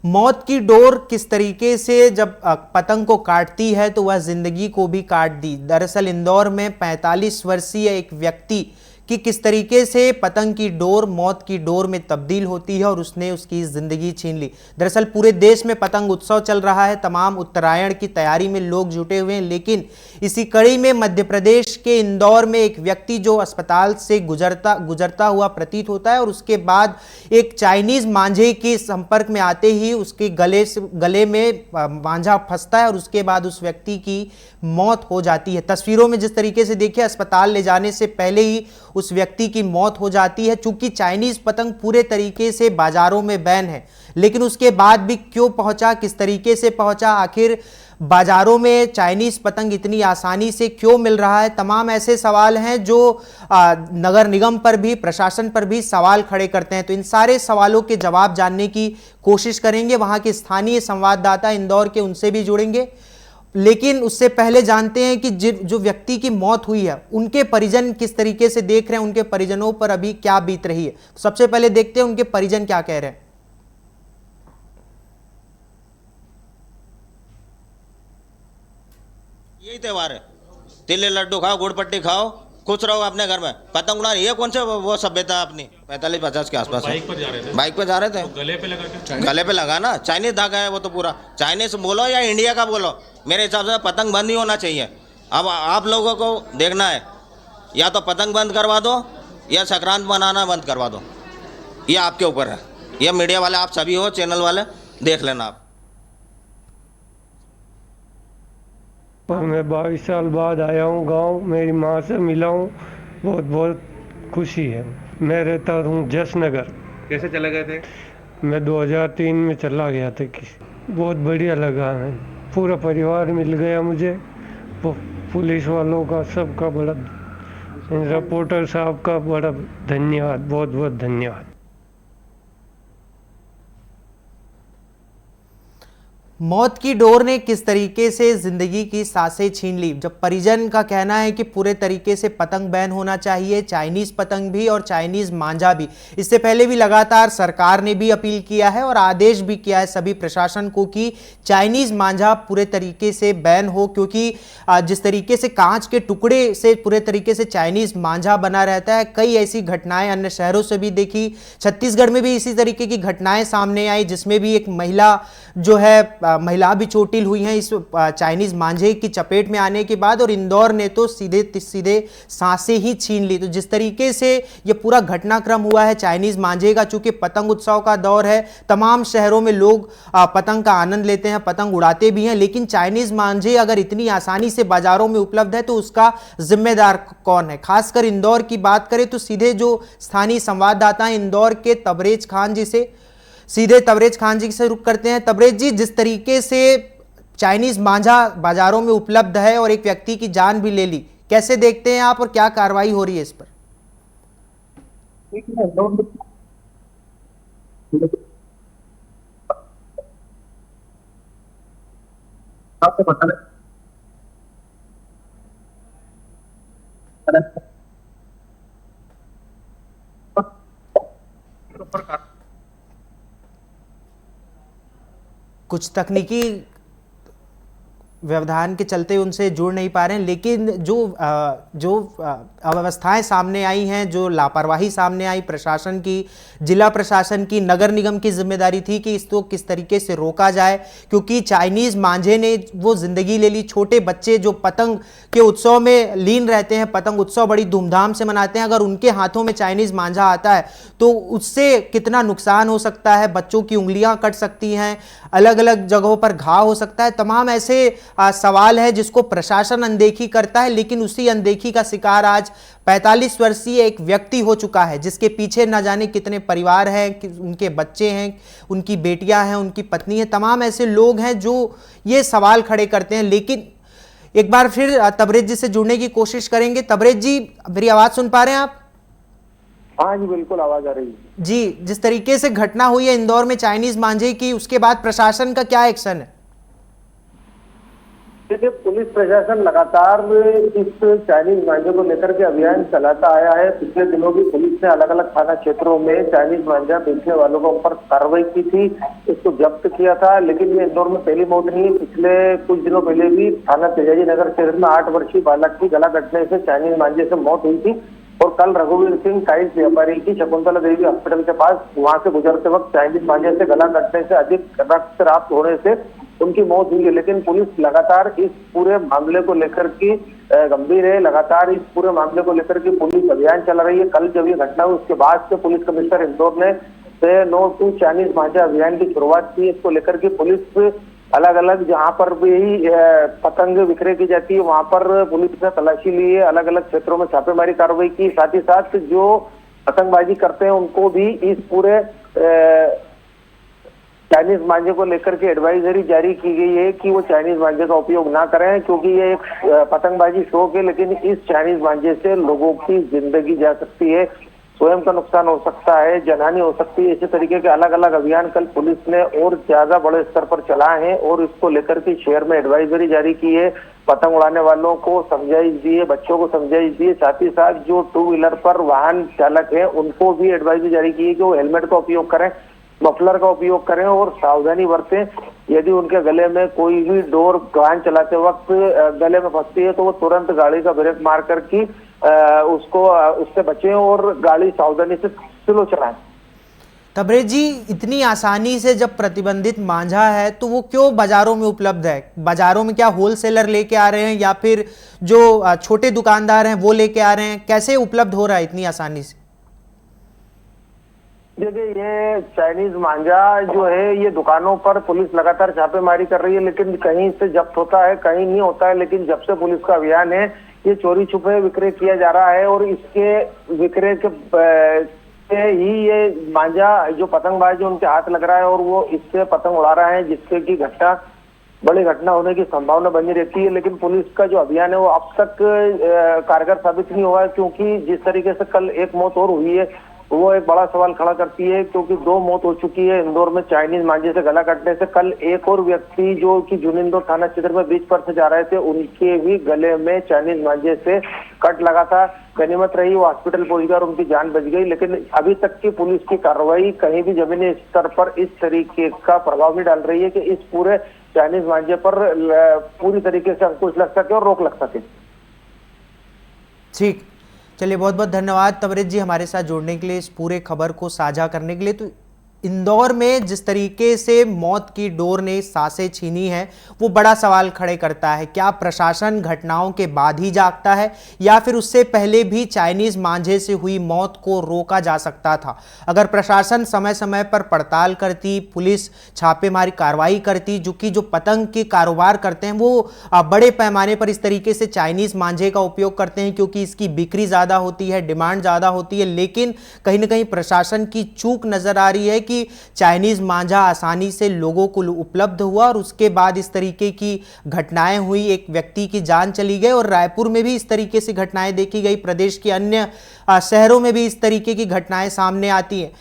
मौत की डोर किस तरीके से जब पतंग को काटती है तो वह जिंदगी को भी काट दी। दरअसल इंदौर में 45 वर्षीय एक व्यक्ति कि किस तरीके से पतंग की डोर मौत की डोर में तब्दील होती है और उसने उसकी जिंदगी छीन ली। दरअसल पूरे देश में पतंग उत्सव चल रहा है, तमाम उत्तरायण की तैयारी में लोग जुटे हुए हैं, लेकिन इसी कड़ी में मध्य प्रदेश के इंदौर में एक व्यक्ति जो अस्पताल से गुजरता हुआ प्रतीत होता है और उसके बाद एक चाइनीज मांझे के संपर्क में आते ही उसके गले में मांझा फंसता है और उसके बाद उस व्यक्ति की मौत हो जाती है। तस्वीरों में जिस तरीके से देखिए, अस्पताल ले जाने से पहले ही उस व्यक्ति की मौत हो जाती है। चूंकि चाइनीज पतंग पूरे तरीके से बाजारों में बैन है, लेकिन उसके बाद भी क्यों पहुंचा, किस तरीके से पहुंचा, आखिर बाजारों में चाइनीज पतंग इतनी आसानी से क्यों मिल रहा है, तमाम ऐसे सवाल हैं जो नगर निगम पर भी, प्रशासन पर भी सवाल खड़े करते हैं। तो इन सारे सवालों के जवाब जानने की कोशिश करेंगे। वहां के स्थानीय संवाददाता इंदौर के, उनसे भी जुड़ेंगे, लेकिन उससे पहले जानते हैं कि जो व्यक्ति की मौत हुई है उनके परिजन किस तरीके से देख रहे हैं, उनके परिजनों पर अभी क्या बीत रही है। सबसे पहले देखते हैं उनके परिजन क्या कह रहे हैं। यही त्योहार है, तिले लड्डू खाओ, गुड़ पट्टी खाओ, खुश रहो अपने घर में। पतंग उड़ाना ये कौन सा वो सभ्यता अपनी 45-50 के आसपास। बाइक पर जा रहे थे, बाइक पे जा रहे थे, तो गले पे लगा के, गले पे लगा ना, चाइनीज धागा है वो तो पूरा। चाइनीज बोलो या इंडिया का बोलो, मेरे हिसाब से पतंग बंद ही होना चाहिए। अब आप लोगों को देखना है, या तो पतंग बंद करवा दो या संक्रांत मनाना बंद करवा दो, ये आपके ऊपर है। ये मीडिया वाले आप सभी हो, चैनल वाले, देख लेना आप। और मैं 22 साल बाद आया हूँ गांव, मेरी माँ से मिला हूँ, बहुत बहुत खुशी है। मैं रहता हूँ जसनगर। कैसे चले गए थे? मैं 2003 में चला गया था। बहुत बढ़िया लगा है, पूरा परिवार मिल गया मुझे, पुलिस वालों का सबका बड़ा, रिपोर्टर साहब का बड़ा धन्यवाद, बहुत बहुत धन्यवाद। मौत की डोर ने किस तरीके से जिंदगी की सांसें छीन ली। जब परिजन का कहना है कि पूरे तरीके से पतंग बैन होना चाहिए, चाइनीज पतंग भी और चाइनीज मांझा भी। इससे पहले भी लगातार सरकार ने भी अपील किया है और आदेश भी किया है सभी प्रशासन को कि चाइनीज मांझा पूरे तरीके से बैन हो, क्योंकि जिस तरीके से कांच के टुकड़े से पूरे तरीके से चाइनीज मांझा बना रहता है। कई ऐसी घटनाएं अन्य शहरों से भी देखी, छत्तीसगढ़ में भी इसी तरीके की घटनाएं सामने आई, जिसमें भी एक महिला जो है, महिला भी चोटिल हुई हैं इस चाइनीज मांझे की चपेट में आने के बाद, और इंदौर ने तो सीधे सांसें ही छीन ली। तो जिस तरीके से ये पूरा घटनाक्रम हुआ है चाइनीज मांझे का, चूंकि पतंग उत्सव का दौर है, तमाम शहरों में लोग पतंग का आनंद लेते हैं, पतंग उड़ाते भी हैं, लेकिन चाइनीज मांझे अगर इतनी आसानी से बाजारों में उपलब्ध है तो उसका जिम्मेदार कौन है। खासकर इंदौर की बात करें तो सीधे जो स्थानीय संवाददाता हैं इंदौर के, तबरेज खान जी से, सीधे तबरेज खान जी से रुक करते हैं। तबरेज जी, जिस तरीके से चाइनीज मांझा बाजारों में उपलब्ध है और एक व्यक्ति की जान भी ले ली, कैसे देखते हैं आप और क्या कार्रवाई हो रही है इस पर? आपको बता दें कुछ तकनीकी व्यवधान के चलते उनसे जुड़ नहीं पा रहे हैं, लेकिन जो अव्यवस्थाएं सामने आई हैं, जो लापरवाही सामने आई प्रशासन की, जिला प्रशासन की, नगर निगम की जिम्मेदारी थी कि इसको किस तरीके से रोका जाए, क्योंकि चाइनीज मांझे ने वो जिंदगी ले ली। छोटे बच्चे जो पतंग के उत्सव में लीन रहते हैं, पतंग उत्सव बड़ी धूमधाम से मनाते हैं, अगर उनके हाथों में चाइनीज मांझा आता है तो उससे कितना नुकसान हो सकता है, बच्चों की उंगलियां कट सकती हैं, अलग अलग जगहों पर घाव हो सकता है। तमाम ऐसे सवाल है जिसको प्रशासन अनदेखी करता है, लेकिन उसी अनदेखी का शिकार आज 45 वर्षीय एक व्यक्ति हो चुका है, जिसके पीछे न जाने कितने परिवार हैं, उनके बच्चे हैं, उनकी बेटियां हैं, उनकी पत्नी है, तमाम ऐसे लोग हैं जो ये सवाल खड़े करते हैं। लेकिन एक बार फिर तबरेज जी से जुड़ने की कोशिश करेंगे। तबरेज जी, मेरी आवाज सुन पा रहे हैं आप? हाँ जी, बिल्कुल आवाज आ रही है जी। जिस तरीके से घटना हुई है इंदौर में चाइनीज मांझे की, उसके बाद प्रशासन का क्या एक्शन है? देखिए, पुलिस प्रशासन लगातार इस चाइनीज मांझे को लेकर के अभियान चलाता आया है। पिछले दिनों भी पुलिस ने अलग अलग थाना क्षेत्रों में चाइनीज मांझा बेचने वालों के ऊपर कार्रवाई की थी, इसको जब्त किया था। लेकिन ये इंदौर में पहली मौत नहीं है। पिछले कुछ दिनों पहले भी थाना तेजाजी नगर क्षेत्र में 8 वर्षीय बालक की गला कटने से चाइनीज मांझे से मौत हुई थी। और कल रघुवीर सिंह टाइल्स व्यापारी की शकुंतला देवी हॉस्पिटल के पास वहां से गुजरते वक्त चाइनीज मांझे से गला कटने से अधिक रक्तस्राव होने से उनकी मौत हुई है। लेकिन पुलिस लगातार इस पूरे मामले को लेकर के गंभीर है। लगातार इस पूरे मामले को लेकर के पुलिस अभियान चला रही है। कल जब ये घटना हुई उसके बाद से पुलिस कमिश्नर इंदौर ने से नो टू चाइनीज मांझा अभियान की शुरुआत की। इसको लेकर के पुलिस अलग अलग जहां पर भी पतंग विक्रय की जाती है वहां पर पुलिस ने तलाशी ली है। अलग अलग क्षेत्रों में छापेमारी कार्रवाई की। साथ ही साथ जो पतंगबाजी करते हैं उनको भी इस पूरे चाइनीज मांझे को लेकर के एडवाइजरी जारी की गई है कि वो चाइनीज मांझे का उपयोग ना करें, क्योंकि ये एक पतंगबाजी शौक है। लेकिन इस चाइनीज मांझे से लोगों की जिंदगी जा सकती है, स्वयं का नुकसान हो सकता है, जनहानि हो सकती है। इसी तरीके के अलग अलग अभियान कल पुलिस ने और ज्यादा बड़े स्तर पर चलाए हैं और इसको लेकर के शहर में एडवाइजरी जारी की है। पतंग उड़ाने वालों को समझाइश दी है, बच्चों को समझाइश दी है। साथ ही साथ जो 2 व्हीलर पर वाहन चालक है उनको भी एडवाइजरी जारी की है कि वो हेलमेट का उपयोग करें, मफलर का उपयोग करें और सावधानी बरतें। यदि उनके गले में कोई भी डोर वाहन चलाते वक्त गले में फंसती है तो वो तुरंत गाड़ी का ब्रेक मार करके उससे बचें और गाड़ी सावधानी से स्लो चलाएं। तबरेज जी, इतनी आसानी से जब प्रतिबंधित मांझा है तो वो क्यों बाजारों में उपलब्ध है? बाजारों में क्या होलसेलर लेके आ रहे हैं या फिर जो छोटे दुकानदार हैं वो लेके आ रहे हैं? कैसे उपलब्ध हो रहा है इतनी आसानी से? देखिए, ये चाइनीज मांझा जो है ये दुकानों पर पुलिस लगातार छापेमारी कर रही है, लेकिन कहीं से जब्त होता है, कहीं नहीं होता है। लेकिन जब से पुलिस का अभियान है ये चोरी छुपे विक्रय किया जा रहा है और इसके विक्रय के से ही ये मांझा जो पतंगबाज है उनके हाथ लग रहा है और वो इससे पतंग उड़ा रहे हैं, जिससे कि बड़ी घटना होने की संभावना बनी रहती है। लेकिन पुलिस का जो अभियान है वो अब तक कारगर साबित नहीं हुआ है, क्योंकि जिस तरीके से कल एक मौत और हुई है वो एक बड़ा सवाल खड़ा करती है, क्योंकि 2 मौत हो चुकी है इंदौर में चाइनीज मांझे से गला कटने से। कल एक और व्यक्ति जो कि जुनिंदौर थाना क्षेत्र में बीच पर से जा रहे थे उनके भी गले में चाइनीज मांझे से कट लगा था। गनीमत रही वो हॉस्पिटल पहुंच गया और उनकी जान बच गई। लेकिन अभी तक की पुलिस की कार्रवाई कहीं भी जमीनी स्तर पर इस तरीके का प्रभाव नहीं डाल रही है कि इस पूरे चाइनीज मांझे पर पूरी तरीके से अंकुश लग सके और रोक लग सके। ठीक, चलिए, बहुत बहुत धन्यवाद तबरेज जी हमारे साथ जुड़ने के लिए, इस पूरे खबर को साझा करने के लिए। तो इंदौर में जिस तरीके से मौत की डोर ने सांसें छीनी है वो बड़ा सवाल खड़े करता है। क्या प्रशासन घटनाओं के बाद ही जागता है या फिर उससे पहले भी चाइनीज मांझे से हुई मौत को रोका जा सकता था? अगर प्रशासन समय समय पर पड़ताल करती, पुलिस छापेमारी कार्रवाई करती, जो पतंग के कारोबार करते हैं वो बड़े पैमाने पर इस तरीके से चाइनीज मांझे का उपयोग करते हैं क्योंकि इसकी बिक्री ज़्यादा होती है, डिमांड ज़्यादा होती है। लेकिन कहीं ना कहीं प्रशासन की चूक नज़र आ रही है कि चाइनीज मांझा आसानी से लोगों को उपलब्ध हुआ और उसके बाद इस तरीके की घटनाएं हुई, एक व्यक्ति की जान चली गई। और रायपुर में भी इस तरीके से घटनाएं देखी गई, प्रदेश के अन्य शहरों में भी इस तरीके की घटनाएं सामने आती हैं।